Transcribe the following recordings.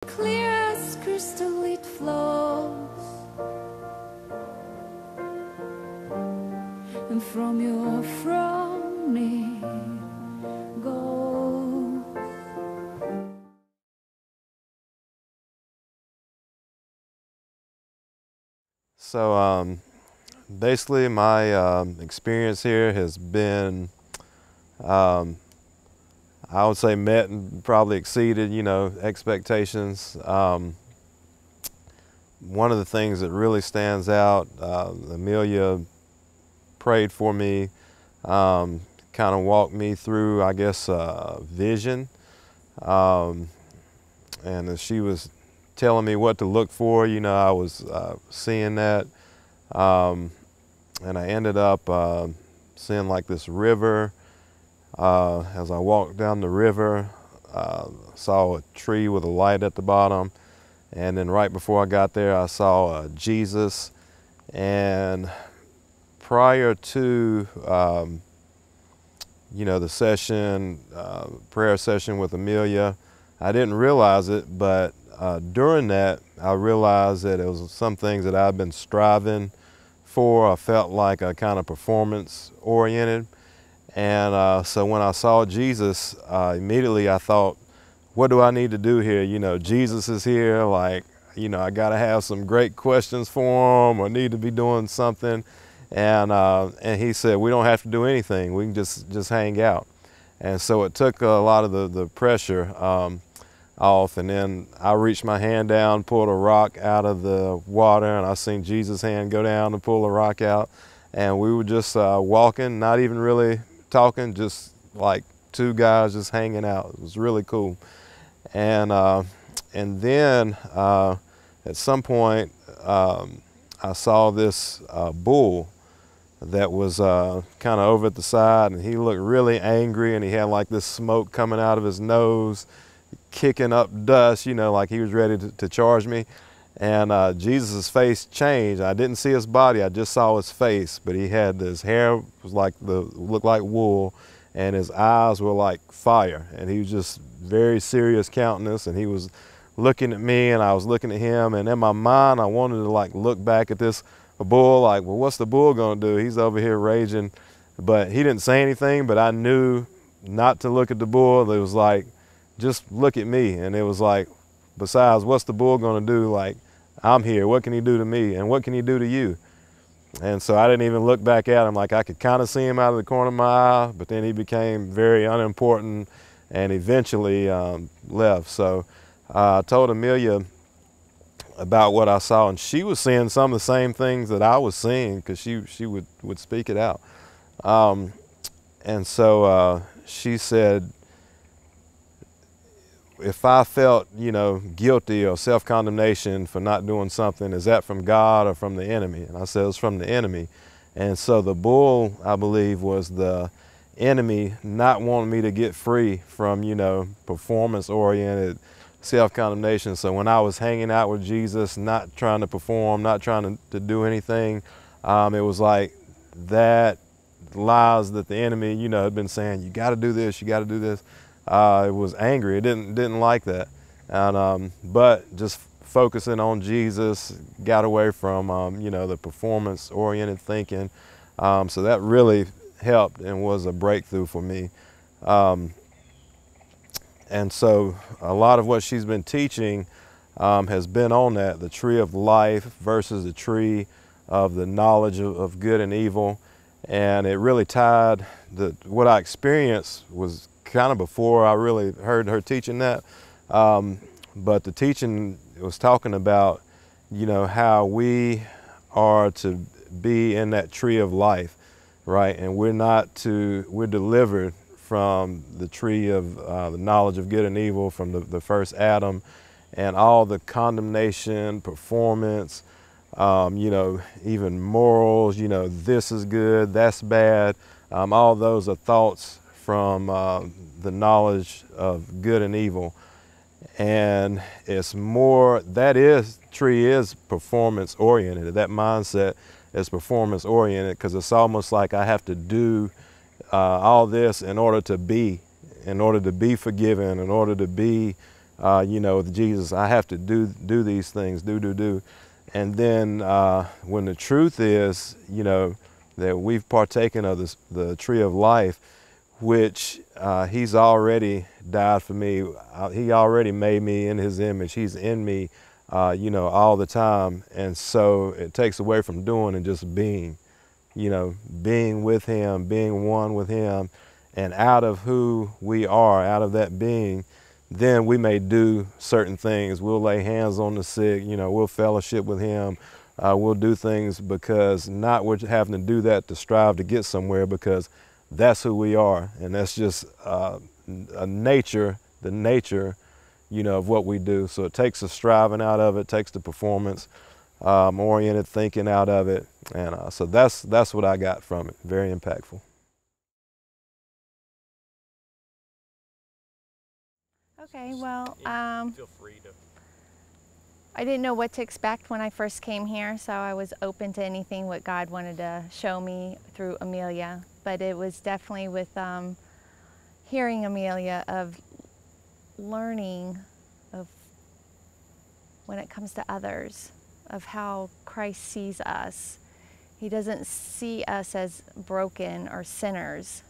Clear as crystal it flows, and from your throne it goes. So basically my experience here has been, I would say, met and probably exceeded, expectations. One of the things that really stands out, Amelia prayed for me, kind of walked me through, I guess, vision. And as she was telling me what to look for, I was seeing that. And I ended up seeing like this river. As I walked down the river, saw a tree with a light at the bottom. And then right before I got there, I saw Jesus. And prior to, the session, prayer session with Amelia, I didn't realize it, but during that, I realized that it was some things that I've been striving for. I felt like a kind of performance oriented. And so when I saw Jesus, immediately I thought, what do I need to do here? Jesus is here, like, I gotta have some great questions for him, or need to be doing something. And he said, we don't have to do anything. We can just hang out. And so it took a lot of the pressure off. And then I reached my hand down, pulled a rock out of the water, and I seen Jesus' hand go down and pull a rock out. And we were just walking, not even really talking, just like two guys just hanging out. It was really cool. And then at some point, I saw this bull that was kind of over at the side, and he looked really angry, and he had like this smoke coming out of his nose, kicking up dust, like he was ready to charge me. And Jesus' face changed. I didn't see his body, I just saw his face, but he had his hair was like looked like wool, and his eyes were like fire, and he was just very serious countenance, and he was looking at me, and I was looking at him, and in my mind I wanted to like look back at this bull, like, well, what's the bull gonna do? He's over here raging. But he didn't say anything, but I knew not to look at the bull. It was like, just look at me. And it was like, besides, what's the bull gonna do? Like, I'm here, what can he do to me? And what can he do to you? And so I didn't even look back at him. Like, I could kind of see him out of the corner of my eye, but then he became very unimportant and eventually left. So I told Amelia about what I saw, and she was seeing some of the same things that I was seeing, because she would speak it out. And so she said, if I felt, guilty or self-condemnation for not doing something, is that from God or from the enemy? And I said, it's from the enemy. And so the bull, I believe, was the enemy not wanting me to get free from, performance-oriented self-condemnation. So when I was hanging out with Jesus, not trying to perform, not trying to do anything, it was like that lies that the enemy, had been saying, you got to do this, you got to do this. It was angry. It didn't like that. And but just focusing on Jesus got away from the performance-oriented thinking. So that really helped and was a breakthrough for me. And so a lot of what she's been teaching has been on that, the tree of life versus the tree of the knowledge of good and evil. And it really tied, what I experienced was kind of before I really heard her teaching that. But the teaching was talking about, how we are to be in that tree of life, right? And we're delivered from the tree of the knowledge of good and evil, from the first Adam, and all the condemnation, performance, even morals, this is good, that's bad. All those are thoughts from the knowledge of good and evil. And it's more, tree is performance oriented. That mindset is performance oriented, because it's almost like I have to do all this in order to be forgiven, in order to be you know, with Jesus, I have to do these things, do. And then when the truth is, you know, that we've partaken of the tree of life, which he's already died for me. He already made me in his image. He's in me, you know, all the time. And so it takes away from doing and just being, you know, being with him, being one with him. And out of who we are, out of that being, then we may do certain things. We'll lay hands on the sick, you know, we'll fellowship with him. We'll do things because not we're having to do that to strive to get somewhere, because that's who we are. And that's just the nature, you know, of what we do. So it takes the striving out of it, takes the performance oriented thinking out of it. And so that's what I got from it. Very impactful. Okay, well, Feel free to. I didn't know what to expect when I first came here, so I was open to anything what God wanted to show me through Amelia. But it was definitely with hearing Amelia of learning of when it comes to others, of how Christ sees us. He doesn't see us as broken or sinners.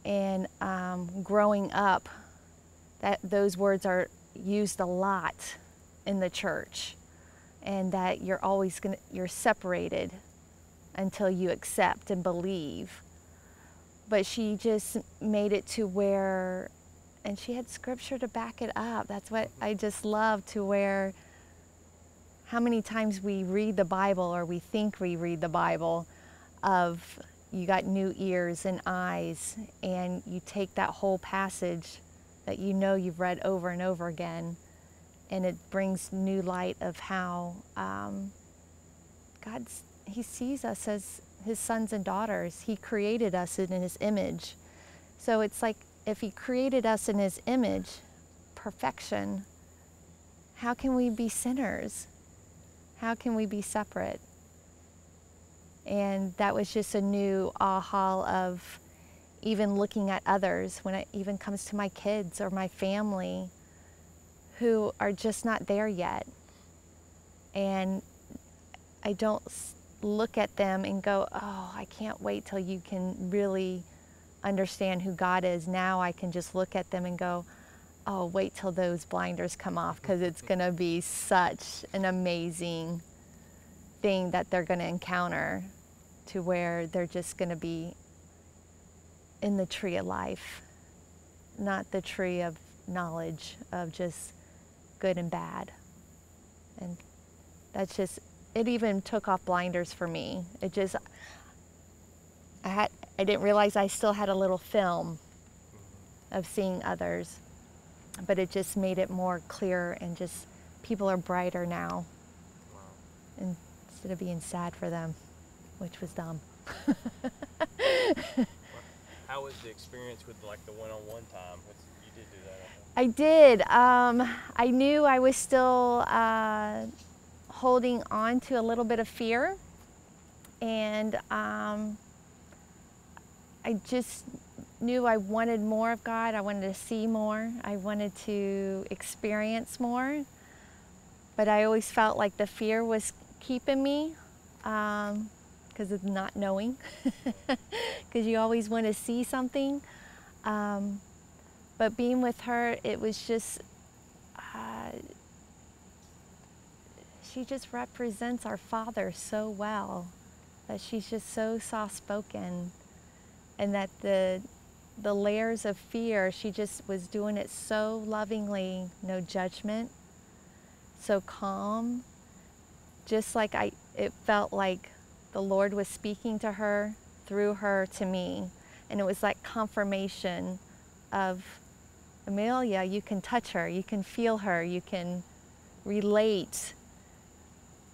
And growing up, those words are used a lot in the church, and that you're separated until you accept and believe. But she just made it to where, and she had scripture to back it up. That's what I just love, to where how many times we read the Bible, or we think we read the Bible, of you got new ears and eyes, and you take that whole passage that you know you've read over and over again, and it brings new light of how He sees us as His sons and daughters. He created us in His image. So it's like, if He created us in His image, perfection, how can we be sinners? How can we be separate? And that was just a new aha of even looking at others, when it even comes to my kids or my family who are just not there yet. And I don't look at them and go, oh, I can't wait till you can really understand who God is. Now I can just look at them and go, oh, wait till those blinders come off, because it's going to be such an amazing thing that they're going to encounter, to where they're just going to be in the tree of life, not the tree of knowledge of just good and bad. And that's just, it even took off blinders for me. It just, I didn't realize I still had a little film of seeing others, but it just made it more clear, and just people are brighter now. Wow. Instead of being sad for them, which was dumb. How was the experience with like the one-on-one time? You did do that, I did. I knew I was still holding on to a little bit of fear, and I just knew I wanted more of God. I wanted to see more. I wanted to experience more, but I always felt like the fear was keeping me, because of not knowing, because you always want to see something. But being with her, it was just, she just represents our Father so well, that she's just so soft-spoken, and that the layers of fear, she just was doing it so lovingly, no judgment, so calm, just like it felt like the Lord was speaking to her, through her to me. And it was like confirmation of, Amelia, you can touch her, you can feel her, you can relate,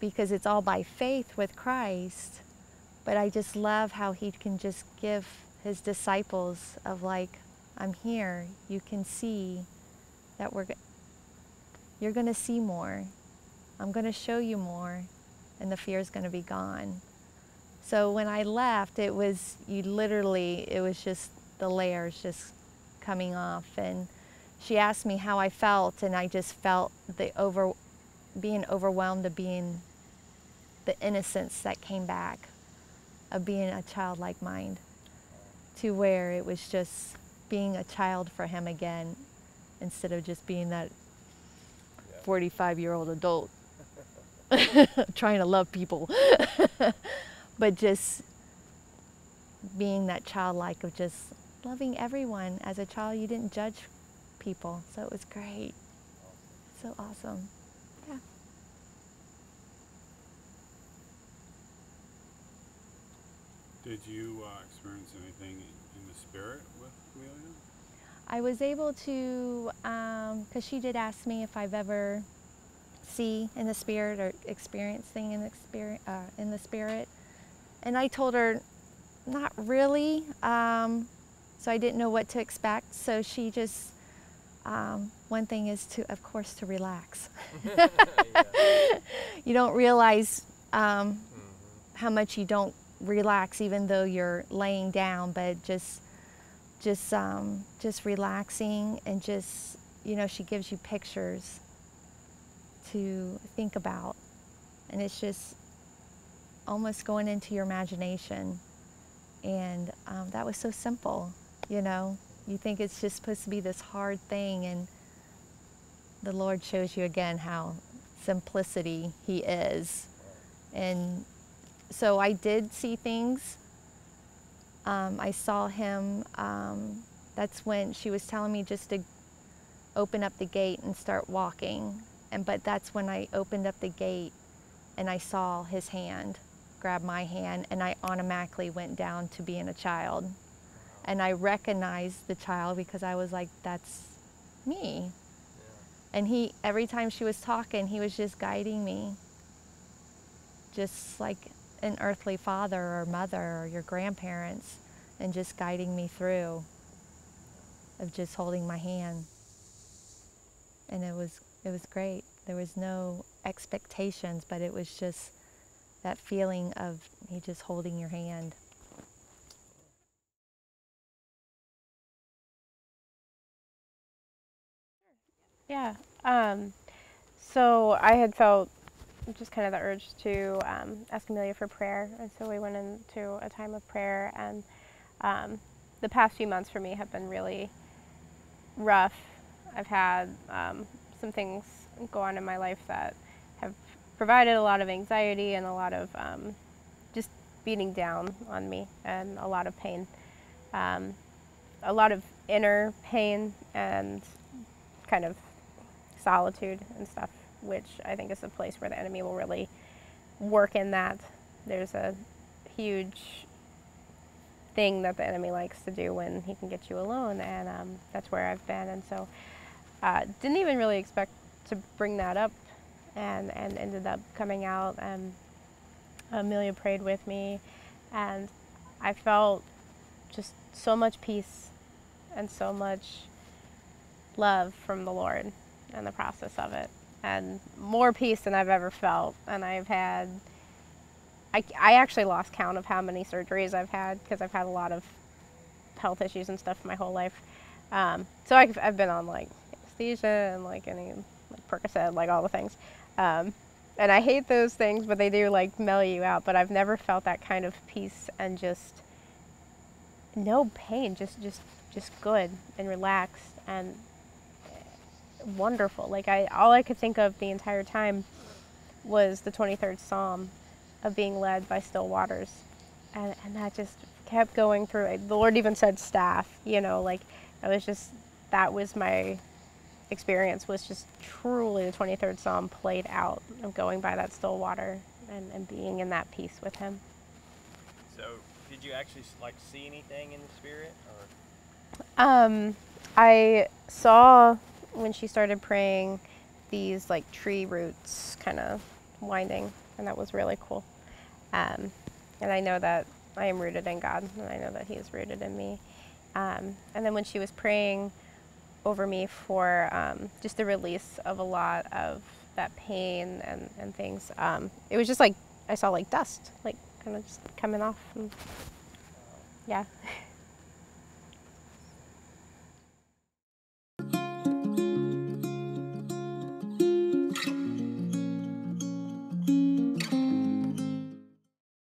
because it's all by faith with Christ. But I just love how He can just give His disciples of like, I'm here, you can see that you're going to see more. I'm going to show you more, and the fear is going to be gone. So when I left, it was, it was just the layers just coming off, and she asked me how I felt, and I just felt being overwhelmed of being the innocence that came back, of being a childlike mind, to where it was just being a child for him again, instead of just being that 45-year-old adult trying to love people. But just being that childlike of just loving everyone. As a child, you didn't judge people, so it was great. So awesome. Yeah. Did you experience anything in the spirit with Amelia? I was able to, because she did ask me if I've ever see in the spirit or experienced thing in the spirit, and I told her not really. So I didn't know what to expect. So she just, one thing is to, of course, to relax. You don't realize how much you don't relax, even though you're laying down, but just relaxing, and just, you know, she gives you pictures to think about, and it's just almost going into your imagination, and that was so simple. You know, you think it's just supposed to be this hard thing, and the Lord shows you again how simplicity He is. And so I did see things. I saw Him. That's when she was telling me just to open up the gate and start walking. But that's when I opened up the gate and I saw His hand grab my hand, and I automatically went down to being a child. And I recognized the child because I was like, that's me. Yeah. And He, every time she was talking, He was just guiding me, just like an earthly father or mother or your grandparents, and just guiding me through, of just holding my hand. And it was great. There was no expectations, but it was just that feeling of He just holding your hand. Yeah. So I had felt just kind of the urge to ask Amelia for prayer, and so we went into a time of prayer, and the past few months for me have been really rough. I've had some things go on in my life that have provided a lot of anxiety and a lot of just beating down on me, and a lot of pain. A lot of inner pain and kind of solitude and stuff, which I think is a place where the enemy will really work in that. There's a huge thing that the enemy likes to do when he can get you alone, and that's where I've been. And so didn't even really expect to bring that up, and ended up coming out, and Amelia prayed with me, and I felt just so much peace and so much love from the Lord in the process of it, and more peace than I've ever felt. And I've had, I actually lost count of how many surgeries I've had, because I've had a lot of health issues and stuff my whole life. So I've been on like anesthesia and like any like Percocet, like all the things. And I hate those things, but they do like mellow you out. But I've never felt that kind of peace and just no pain, just good and relaxed and wonderful. Like all I could think of the entire time was the 23rd Psalm of being led by still waters, and that just kept going through it. The Lord even said staff, you know, like that was my experience, was just truly the 23rd Psalm played out, of going by that still water and being in that peace with Him. So did you actually like see anything in the spirit, or? I saw, when she started praying, these like tree roots kind of winding, and that was really cool. And I know that I am rooted in God, and I know that He is rooted in me. And then when she was praying over me for just the release of a lot of that pain and things, it was just like I saw like dust, like kind of just coming off. And yeah.